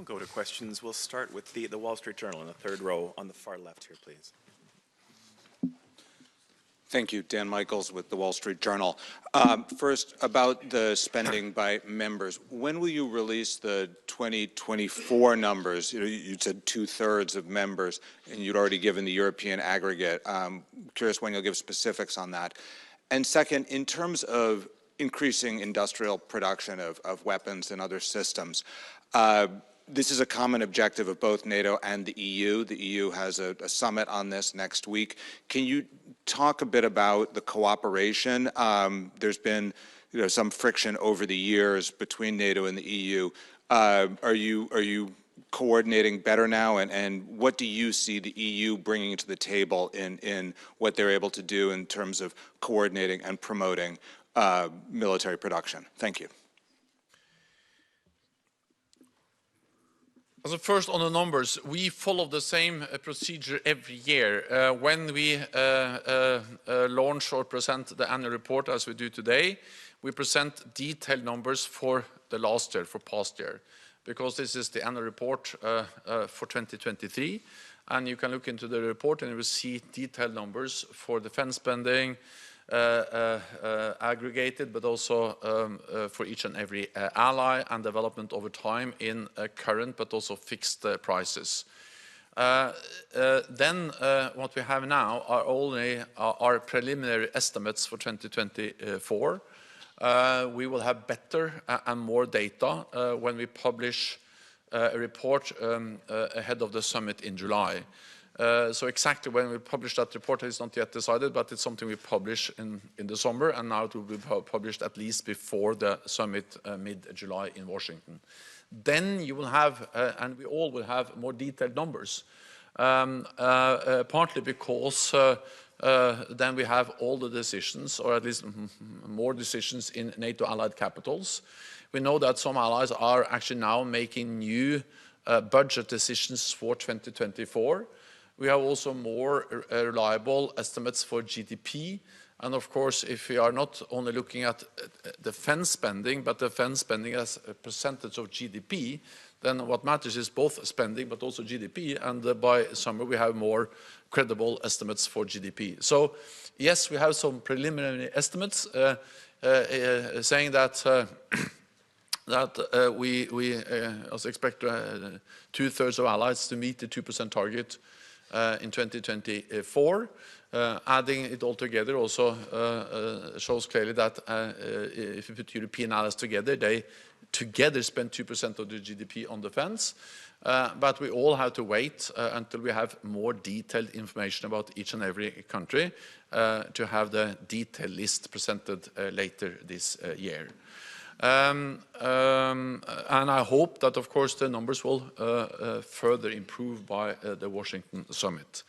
We'll go to questions. We'll start with the Wall Street Journal in the third row on the far left here, please. Thank you. Dan Michaels with the Wall Street Journal. First, about the spending by members. When will you release the 2024 numbers? You said 2/3 of members, and you'd already given the European aggregate. Curious when you'll give specifics on that. And second, in terms of increasing industrial production of weapons and other systems, this is a common objective of both NATO and the EU. The EU has a summit on this next week. Can you talk a bit about the cooperation? There's been some friction over the years between NATO and the EU. Are you coordinating better now? And what do you see the EU bringing to the table in what they're able to do in terms of coordinating and promoting military production? Thank you. So first on the numbers, we follow the same procedure every year. When we launch or present the annual report as we do today, we present detailed numbers for the last year, for past year, because this is the annual report for 2023. And you can look into the report and you will see detailed numbers for defense spending, aggregated, but also for each and every ally, and development over time in current but also fixed prices. Then what we have now are only our preliminary estimates for 2024. We will have better and more data when we publish a report ahead of the summit in July. So exactly when we publish that report is not yet decided, but it's something we publish in the summer, and now it will be published at least before the summit mid-July in Washington. Then you will have, and we all will have, more detailed numbers, partly because then we have all the decisions, or at least more decisions in NATO allied capitals. We know that some allies are actually now making new budget decisions for 2024. We have also more reliable estimates for GDP. And of course, if we are not only looking at defense spending, but defense spending as a percentage of GDP, then what matters is both spending but also GDP. And by summer, we have more credible estimates for GDP. So yes, we have some preliminary estimates saying that we also expect 2/3 of allies to meet the 2% target in 2024. Adding it all together also shows clearly that if you put European allies together, they together spend 2% of the GDP on defense. But we all have to wait until we have more detailed information about each and every country to have the detailed list presented later this year. And I hope that, of course, the numbers will further improve by the Washington summit.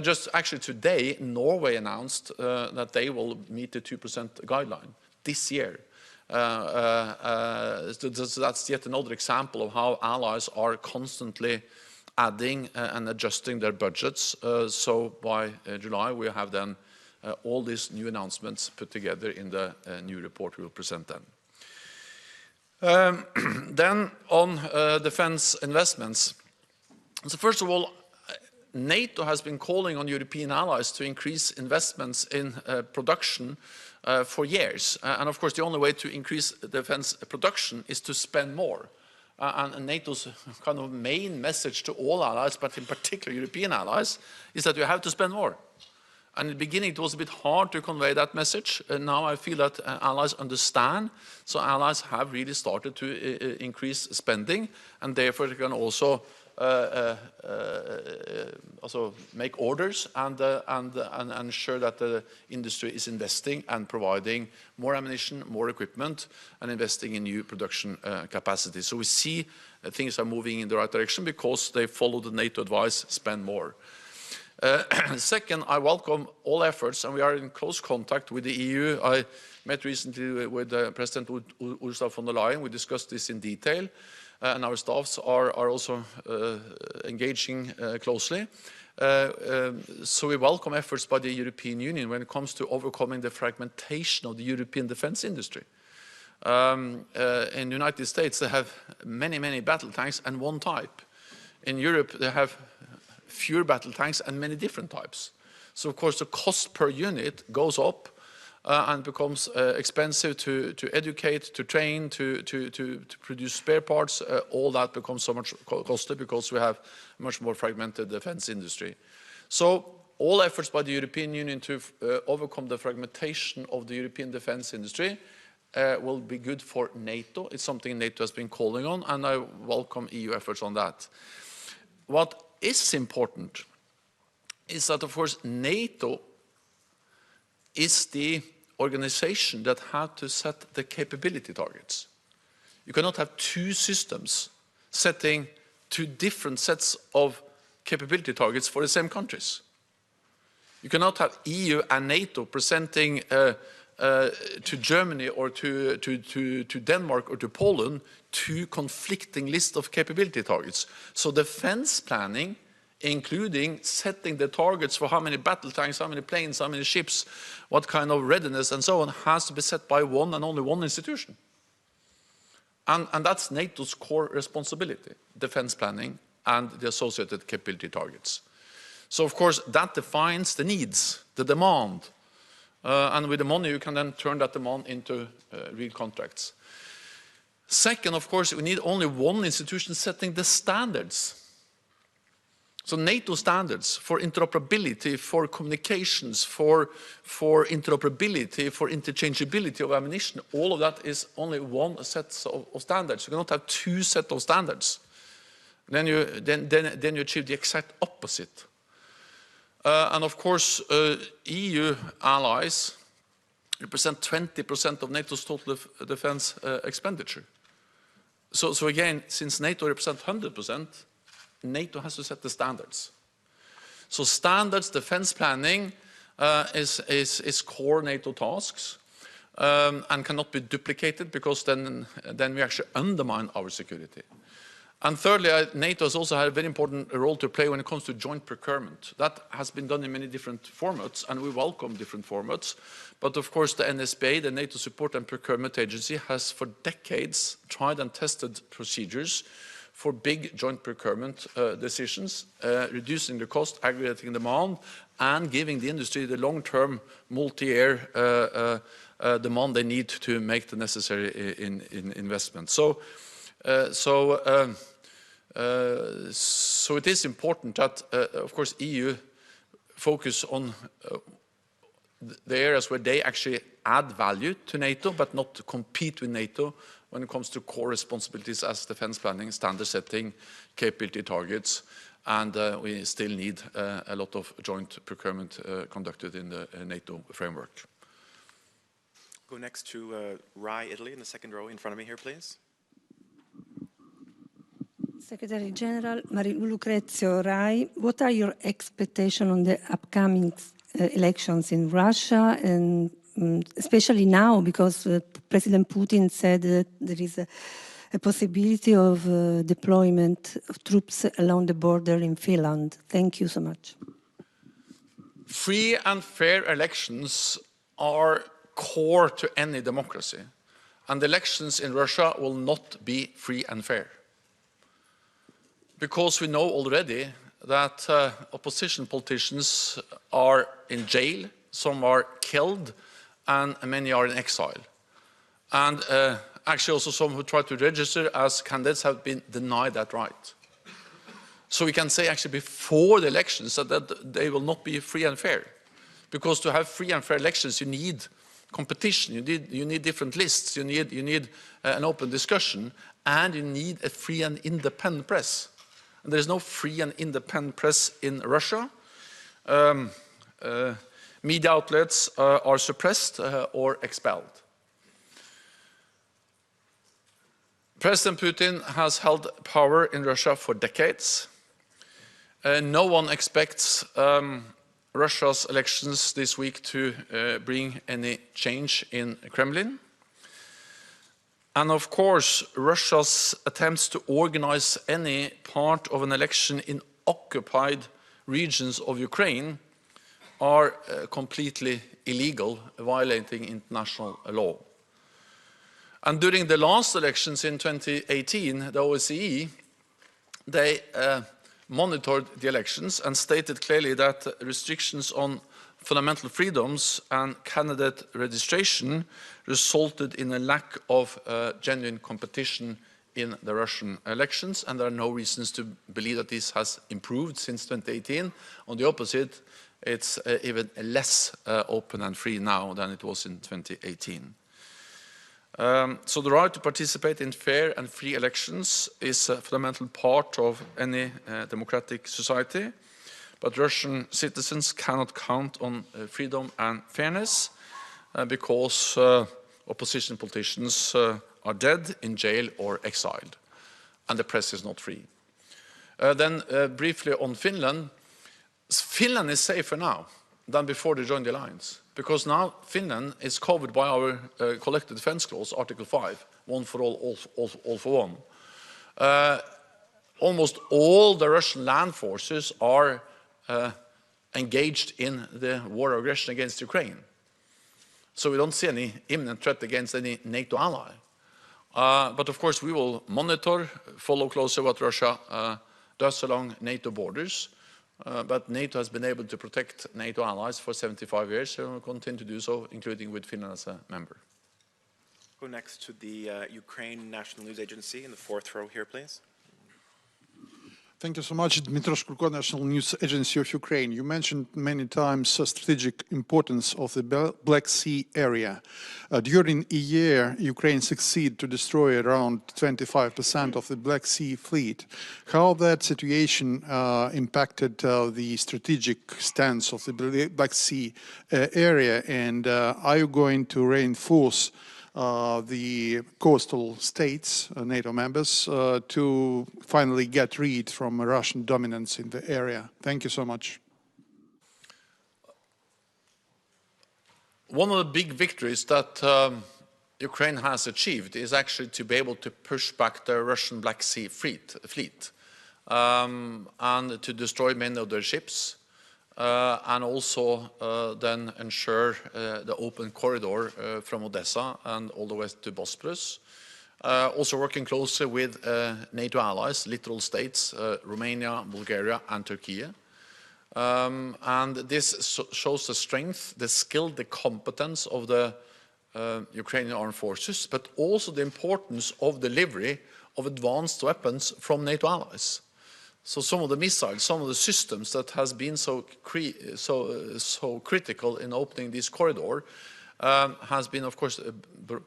Just actually today, Norway announced that they will meet the 2% guideline this year. So that's yet another example of how allies are constantly adding and adjusting their budgets. So by July, we have then all these new announcements put together in the new report we will present then. Then on defense investments. So first of all, NATO has been calling on European allies to increase investments in production for years. And of course, the only way to increase defense production is to spend more. And NATO's kind of main message to all allies, but in particular European allies, is that you have to spend more. And in the beginning, it was a bit hard to convey that message. And now I feel that allies understand. So allies have really started to increase spending, and therefore they can also make orders and ensure that the industry is investing and providing more ammunition, more equipment, and investing in new production capacity. So we see things are moving in the right direction because they follow the NATO advice, spend more. Second, I welcome all efforts, and we are in close contact with the EU. I met recently with President Ursula von der Leyen. We discussed this in detail, and our staffs are also engaging closely. So we welcome efforts by the European Union when it comes to overcoming the fragmentation of the European defense industry. In the United States, they have many, many battle tanks and one type. In Europe, they have fewer battle tanks and many different types. So, of course, the cost per unit goes up and becomes expensive to educate, to train, to produce spare parts. All that becomes so much costly because we have a much more fragmented defense industry. So all efforts by the European Union to overcome the fragmentation of the European defense industry will be good for NATO. It's something NATO has been calling on, and I welcome EU efforts on that. What is important is that, of course, NATO is the organization that had to set the capability targets. You cannot have two systems setting two different sets of capability targets for the same countries. You cannot have EU and NATO presenting to Germany or to Denmark or to Poland two conflicting lists of capability targets. So defense planning, including setting the targets for how many battle tanks, how many planes, how many ships, what kind of readiness and so on, has to be set by one and only one institution. And that's NATO's core responsibility, defense planning and the associated capability targets. So of course that defines the needs, the demand, and with the money you can then turn that demand into real contracts. Second, of course, we need only one institution setting the standards. So NATO standards for interoperability, for communications, for interoperability, for interchangeability of ammunition, all of that is only one set of standards. You cannot have two sets of standards. Then you achieve the exact opposite. And of course, EU allies represent 20% of NATO's total defense expenditure. So again, since NATO represents 100%, NATO has to set the standards. So standards, defense planning is core NATO tasks and cannot be duplicated because then we actually undermine our security. And thirdly, NATO has also had a very important role to play when it comes to joint procurement. That has been done in many different formats, and we welcome different formats. But of course, the NSPA, the NATO Support and Procurement Agency, has for decades tried and tested procedures for big joint procurement decisions, reducing the cost, aggregating demand, and giving the industry the long-term, multi-year demand they need to make the necessary investment. So it is important that, of course, EU focus on the areas where they actually add value to NATO, but not compete with NATO when it comes to core responsibilities as defense planning, standard setting, capability targets, and we still need a lot of joint procurement conducted in the NATO framework. Go next to Italy, in the second row in front of me here, please. Secretary General Lucrezio Rai, what are your expectations on the upcoming elections in Russia, and especially now because President Putin said that there is a possibility of deployment of troops along the border in Finland? Thank you so much. Free and fair elections are core to any democracy, and elections in Russia will not be free and fair. Because we know already that opposition politicians are in jail, some are killed, and many are in exile. And actually also some who try to register as candidates have been denied that right. So we can say actually before the elections that they will not be free and fair. Because to have free and fair elections you need competition, you need different lists, you need an open discussion, and you need a free and independent press. And there's no free and independent press in Russia. Media outlets are suppressed or expelled. President Putin has held power in Russia for decades. No one expects Russia's elections this week to bring any change in the Kremlin. And of course, Russia's attempts to organize any part of an election in occupied regions of Ukraine are completely illegal, violating international law. And during the last elections in 2018, the OSCE, they monitored the elections and stated clearly that restrictions on fundamental freedoms and candidate registration resulted in a lack of genuine competition in the Russian elections, and there are no reasons to believe that this has improved since 2018. On the opposite, it's even less open and free now than it was in 2018. So the right to participate in fair and free elections is a fundamental part of any democratic society, but Russian citizens cannot count on freedom and fairness because opposition politicians are dead, in jail or exiled, and the press is not free. Then briefly on Finland. Finland is safer now than before they joined the alliance, because now Finland is covered by our collective defense clause, Article 5, one for all for one. Almost all the Russian land forces are engaged in the war of aggression against Ukraine. So we don't see any imminent threat against any NATO ally. But of course we will monitor, follow closely what Russia does along NATO borders. But NATO has been able to protect NATO allies for 75 years, so we'll continue to do so, including with Finland as a member. Go next to the Ukraine National News Agency in the fourth row here, please. Thank you so much, Dmitry Shkurko, National News Agency of Ukraine. You mentioned many times the strategic importance of the Black Sea area. During a year, Ukraine succeeded to destroy around 25% of the Black Sea fleet. How that situation impacted the strategic stance of the Black Sea area, and are you going to reinforce the coastal states, NATO members, to finally get rid from Russian dominance in the area? Thank you so much. One of the big victories that Ukraine has achieved is actually to be able to push back the Russian Black Sea fleet and to destroy many of their ships. And also then ensure the open corridor from Odessa and all the way to Bosporus. Also working closely with NATO allies, littoral states, Romania, Bulgaria and Turkey. And this shows the strength, the skill, the competence of the Ukrainian armed forces, but also the importance of delivery of advanced weapons from NATO allies. So some of the missiles, some of the systems that has been so critical in opening this corridor has been, of course,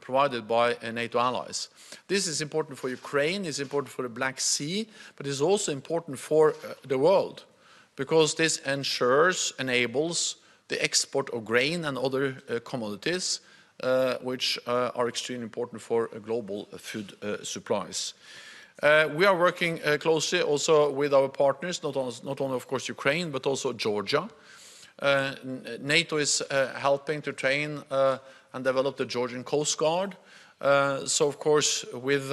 provided by NATO allies. This is important for Ukraine, it's important for the Black Sea, but it's also important for the world, because this enables the export of grain and other commodities, which are extremely important for global food supplies. We are working closely also with our partners, not only, of course, Ukraine, but also Georgia. NATO is helping to train and develop the Georgian Coast Guard. So, of course, with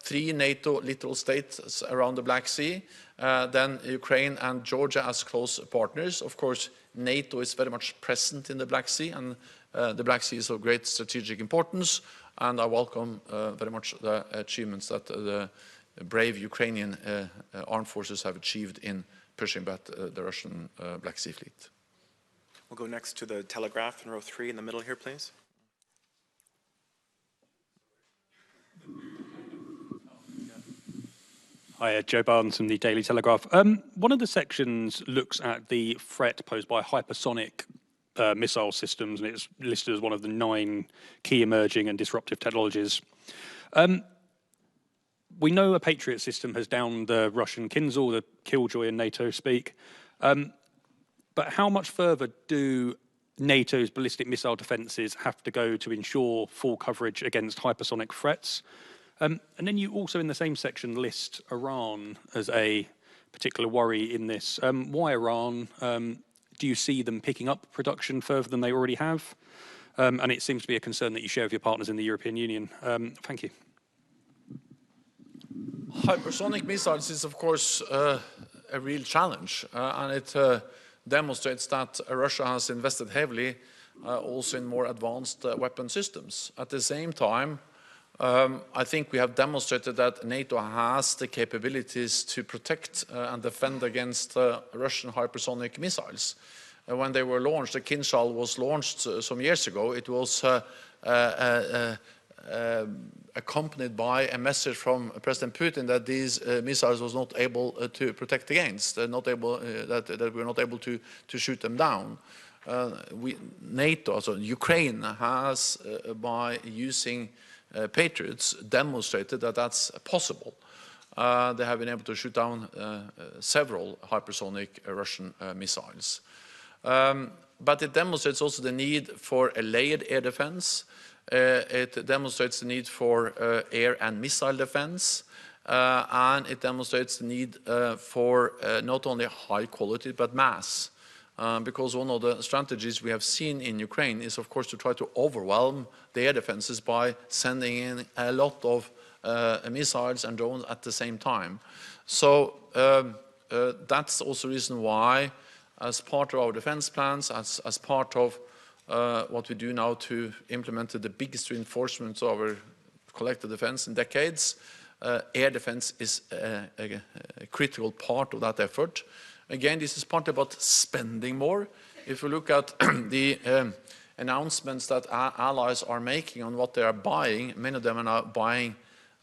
3 NATO littoral states around the Black Sea, then Ukraine and Georgia as close partners. Of course, NATO is very much present in the Black Sea, and the Black Sea is of great strategic importance. And I welcome very much the achievements that the brave Ukrainian armed forces have achieved in pushing back the Russian Black Sea fleet. We'll go next to the Telegraph in row 3 in the middle here, please. Hi, Joe Barnes from the Daily Telegraph. One of the sections looks at the threat posed by hypersonic missile systems, and it's listed as one of the 9 key emerging and disruptive technologies. We know a Patriot system has downed the Russian Kinzhal, the Killjoy in NATO speak. But how much further do NATO's ballistic missile defences have to go to ensure full coverage against hypersonic threats? And then you also in the same section list Iran as a particular worry in this. Why Iran? Do you see them picking up production further than they already have? And it seems to be a concern that you share with your partners in the European Union. Thank you. Hypersonic missiles is, of course, a real challenge, and it demonstrates that Russia has invested heavily also in more advanced weapon systems. At the same time, I think we have demonstrated that NATO has the capabilities to protect and defend against Russian hypersonic missiles. When they were launched, the Kinzhal was launched some years ago. It was accompanied by a message from President Putin that these missiles was not able to protect against, that we were not able to shoot them down. NATO, so Ukraine, has by using Patriots demonstrated that that's possible. They have been able to shoot down several hypersonic Russian missiles. But it demonstrates also the need for a layered air defense. It demonstrates the need for air and missile defense. And it demonstrates the need for not only high quality but mass. Because one of the strategies we have seen in Ukraine is, of course, to try to overwhelm the air defenses by sending in a lot of missiles and drones at the same time. So that's also the reason why, as part of our defense plans, as part of what we do now to implement the biggest reinforcement of our collective defense in decades, air defense is a critical part of that effort. Again, this is partly about spending more. If we look at the announcements that our allies are making on what they are buying, many of them are now buying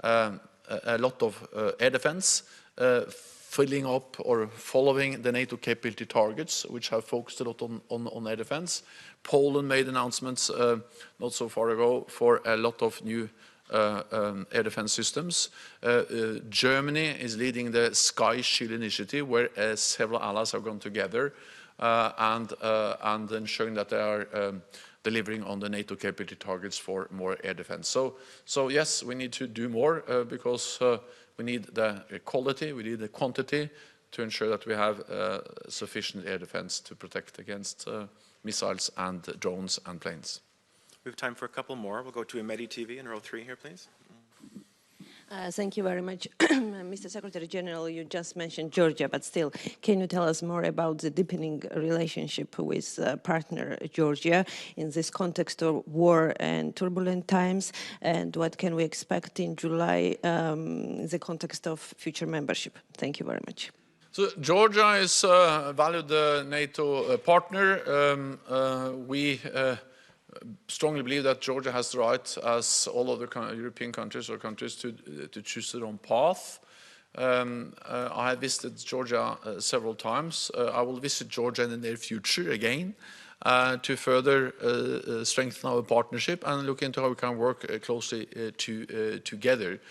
a lot of air defense, filling up or following the NATO capability targets, which have focused a lot on air defense. Poland made announcements not so far ago for a lot of new air defense systems. Germany is leading the Sky Shield initiative, where several allies have gone together and ensuring that they are delivering on the NATO capability targets for more air defense. So yes, we need to do more because we need the quality, we need the quantity to ensure that we have sufficient air defense to protect against missiles and drones and planes. We have time for a couple more. We'll go to Imedi TV in row 3 here, please. Thank you very much. Mr. Secretary General, you just mentioned Georgia, but still, can you tell us more about the deepening relationship with partner Georgia in this context of war and turbulent times, and what can we expect in July in the context of future membership? Thank you very much. So Georgia is a valued NATO partner. We strongly believe that Georgia has the right, as all other European countries or countries, to choose their own path. I have visited Georgia several times. I will visit Georgia in the near future again to further strengthen our partnership and look into how we can work closely together.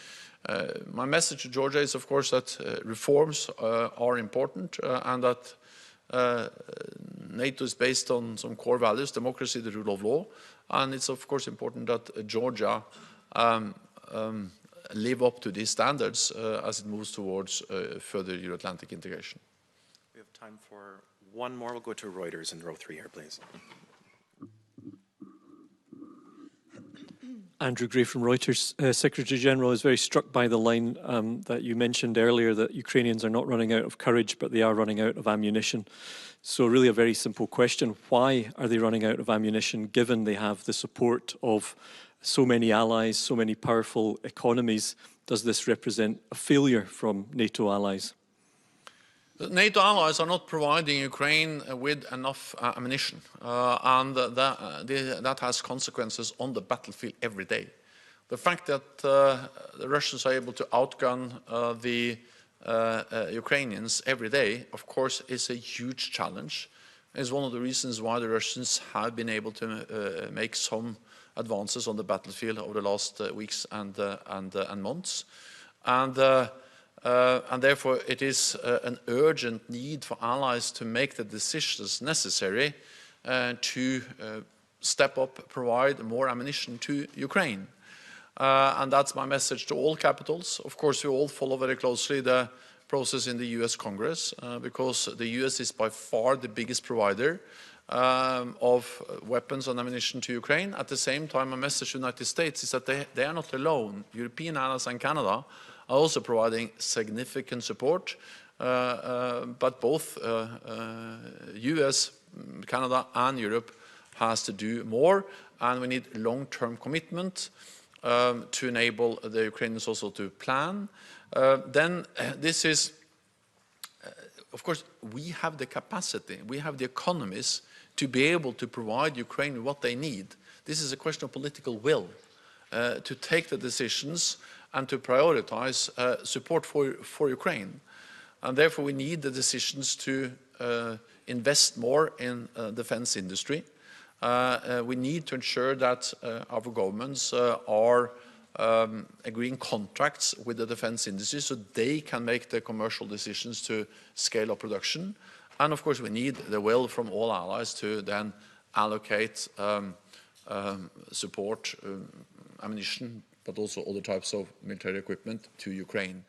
My message to Georgia is, of course, that reforms are important and that NATO is based on some core values, democracy, the rule of law, and it's of course important that Georgia live up to these standards as it moves towards further Euro-Atlantic integration. We have time for one more. We'll go to Reuters in row 3 here, please. Andrew Gray from Reuters. Secretary General is very struck by the line that you mentioned earlier, that Ukrainians are not running out of courage, but they are running out of ammunition. So really a very simple question. Why are they running out of ammunition, given they have the support of so many allies, so many powerful economies? Does this represent a failure from NATO allies? NATO allies are not providing Ukraine with enough ammunition, and that has consequences on the battlefield every day. The fact that the Russians are able to outgun the Ukrainians every day, of course, is a huge challenge. It's one of the reasons why the Russians have been able to make some advances on the battlefield over the last weeks and months. And therefore, it is an urgent need for allies to make the decisions necessary to step up, provide more ammunition to Ukraine. And that's my message to all capitals. Of course, we all follow very closely the process in the US Congress because the US is by far the biggest provider of weapons and ammunition to Ukraine. At the same time, my message to the United States is that they are not alone. European allies and Canada are also providing significant support, but both US, Canada and Europe has to do more, and we need long-term commitment. to enable the Ukrainians also to plan. Then this is, of course, we have the capacity, we have the economies to be able to provide Ukraine with what they need. This is a question of political will to take the decisions and to prioritize support for Ukraine. And therefore we need the decisions to invest more in defense industry. We need to ensure that our governments are agreeing contracts with the defense industry so they can make the commercial decisions to scale up production. And of course we need the will from all allies to then allocate support, ammunition, but also other types of military equipment to Ukraine.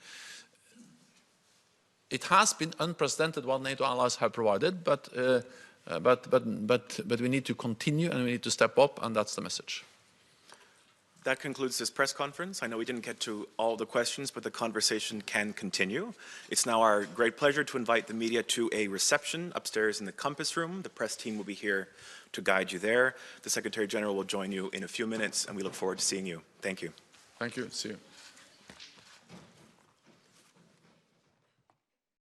It has been unprecedented what NATO allies have provided, but we need to continue and we need to step up, and that's the message. That concludes this press conference. I know we didn't get to all the questions, but the conversation can continue. It's now our great pleasure to invite the media to a reception upstairs in the Compass Room. The press team will be here to guide you there. The Secretary General will join you in a few minutes, and we look forward to seeing you. Thank you. Thank you. See you.